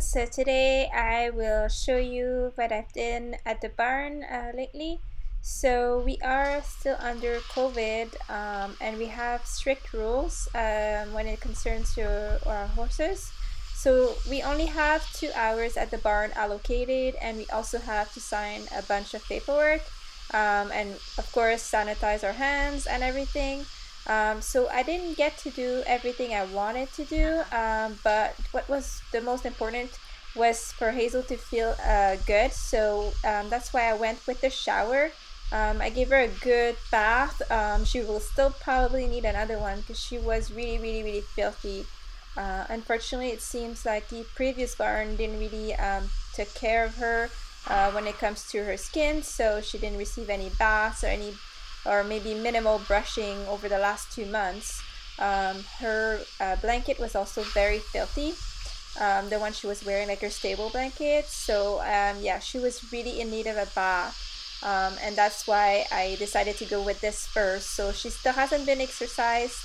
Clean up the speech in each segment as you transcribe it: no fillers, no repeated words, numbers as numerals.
everyone, so today I will show you what I've done at the barn lately. So we are still under COVID and we have strict rules when it concerns to our horses. So we only have 2 hours at the barn allocated, and we also have to sign a bunch of paperwork and of course sanitize our hands and everything. So I didn't get to do everything I wanted to do, but what was the most important was for Hazel to feel good. So that's why I went with the shower. I gave her a good bath. She will still probably need another one because she was really filthy. Unfortunately, it seems like the previous barn didn't really took care of her when it comes to her skin, so she didn't receive any baths or maybe minimal brushing over the last 2 months. Her blanket was also very filthy, the one she was wearing, like her stable blanket. So yeah, she was really in need of a bath, and that's why I decided to go with this first. So she still hasn't been exercised.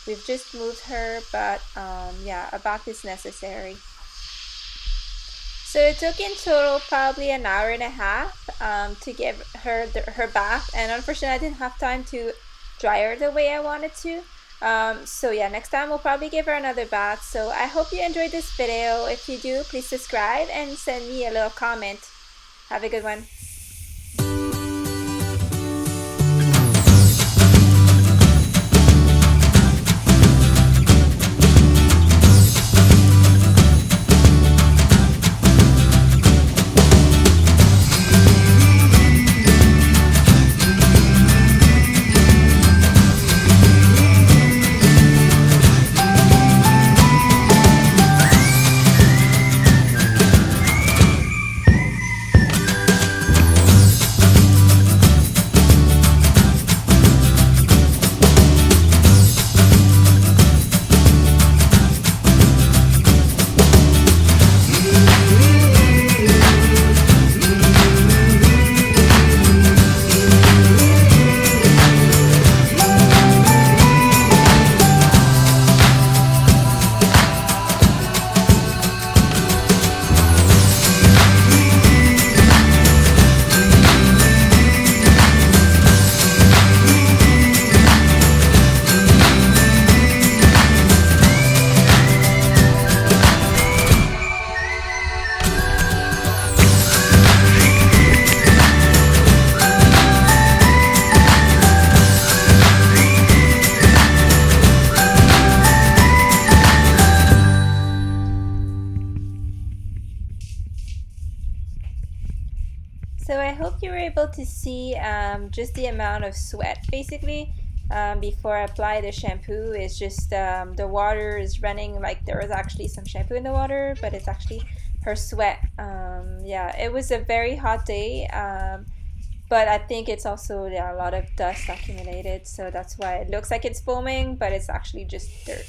We've just moved her, but yeah, a bath is necessary. So it took in total probably an hour and a half to give her her bath, and unfortunately I didn't have time to dry her the way I wanted to. So yeah, next time we'll probably give her another bath. So I hope you enjoyed this video. If you do, please subscribe and send me a little comment. Have a good one. So I hope you were able to see just the amount of sweat basically before I apply the shampoo. It's just the water is running like there was actually some shampoo in the water, but it's actually her sweat. Yeah, it was a very hot day, but I think it's also a lot of dust accumulated, so that's why it looks like it's foaming, but it's actually just dirt.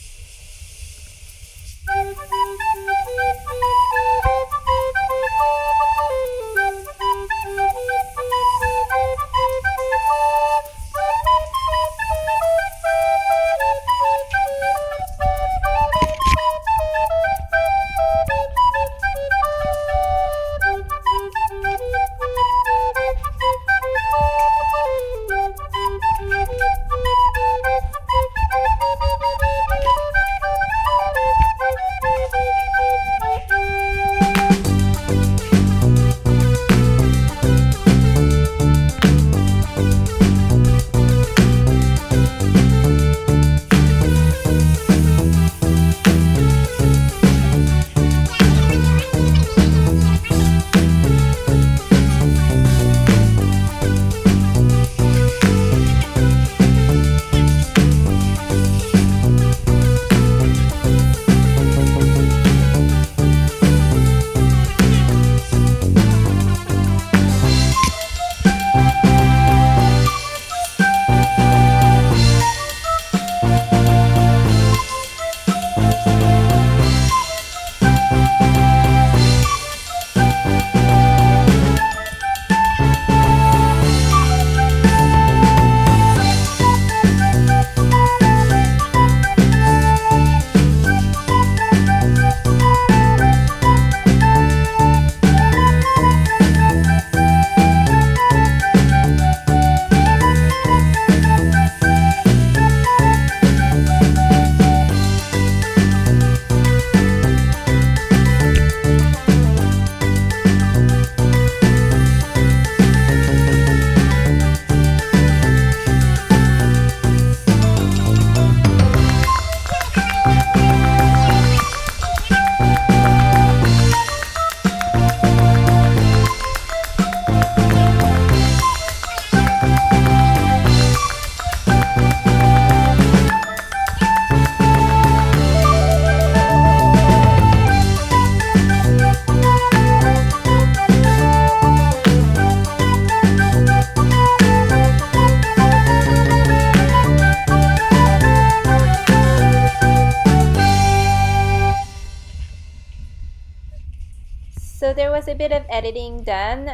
So there was a bit of editing done,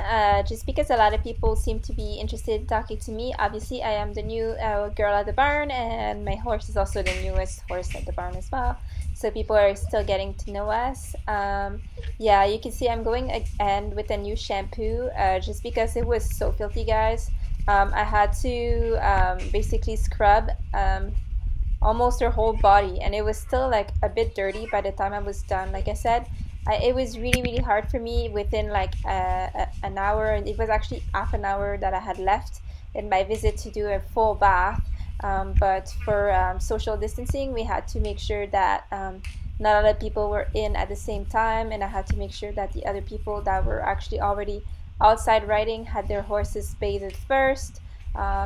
just because a lot of people seem to be interested in talking to me. Obviously, I am the new girl at the barn, and my horse is also the newest horse at the barn as well. So people are still getting to know us. Yeah, you can see I'm going again with a new shampoo, just because it was so filthy, guys. I had to basically scrub almost her whole body, and it was still like a bit dirty by the time I was done. Like I said, it was really hard for me within like an hour, and it was actually half an hour that I had left in my visit to do a full bath. But for social distancing, we had to make sure that not a lot of people were in at the same time, and I had to make sure that the other people that were actually already outside riding had their horses bathed first.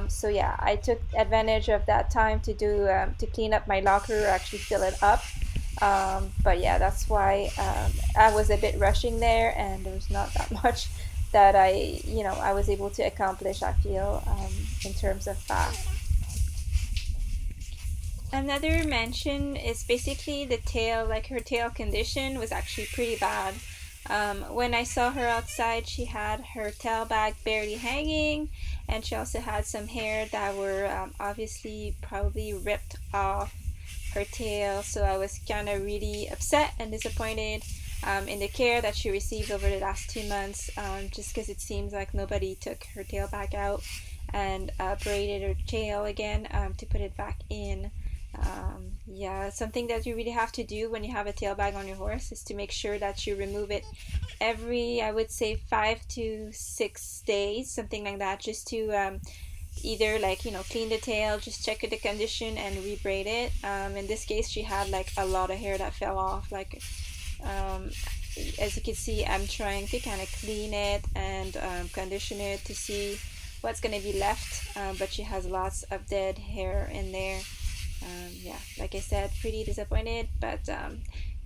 So yeah, I took advantage of that time to do to clean up my locker, actually fill it up. But yeah, that's why I was a bit rushing there, and there was not that much that I was able to accomplish, I feel, in terms of that. Another mention is basically the tail, like her tail condition was actually pretty bad. When I saw her outside, she had her tail bag barely hanging, and she also had some hair that were obviously probably ripped off her tail. So I was kind of really upset and disappointed in the care that she received over the last 2 months, just because it seems like nobody took her tail back out and braided her tail again to put it back in. Yeah, something that you really have to do when you have a tail bag on your horse is to make sure that you remove it every, I would say, 5 to 6 days, something like that, just to either like clean the tail, just check the condition and rebraid it. In this case, she had like a lot of hair that fell off. Like as you can see, I'm trying to kind of clean it and condition it to see what's gonna be left, but she has lots of dead hair in there. Yeah, like I said, pretty disappointed, but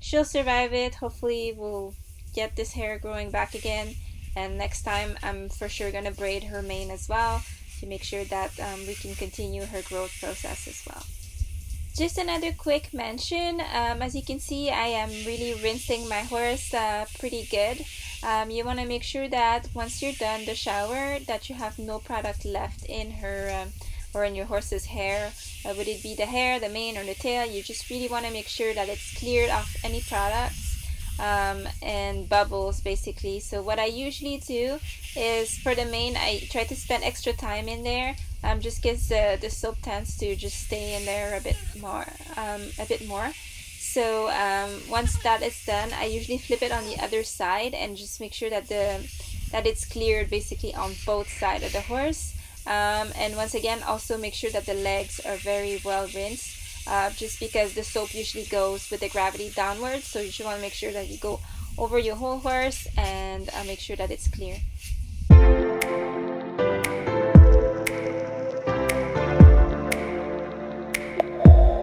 she'll survive it. Hopefully we'll get this hair growing back again, and next time I'm for sure gonna braid her mane as well to make sure that we can continue her growth process as well. Just another quick mention, as you can see, I am really rinsing my horse pretty good. You want to make sure that once you're done the shower that you have no product left in her or in your horse's hair. Would it be the hair, the mane, or the tail? You just really want to make sure that it's cleared off any products and bubbles basically. So what I usually do is for the mane, I try to spend extra time in there, just because the soap tends to just stay in there a bit more. So once that is done, I usually flip it on the other side and just make sure that it's cleared basically on both sides of the horse. And once again, also make sure that the legs are very well rinsed, just because the soap usually goes with the gravity downwards. So you should want to make sure that you go over your whole horse and make sure that it's clear.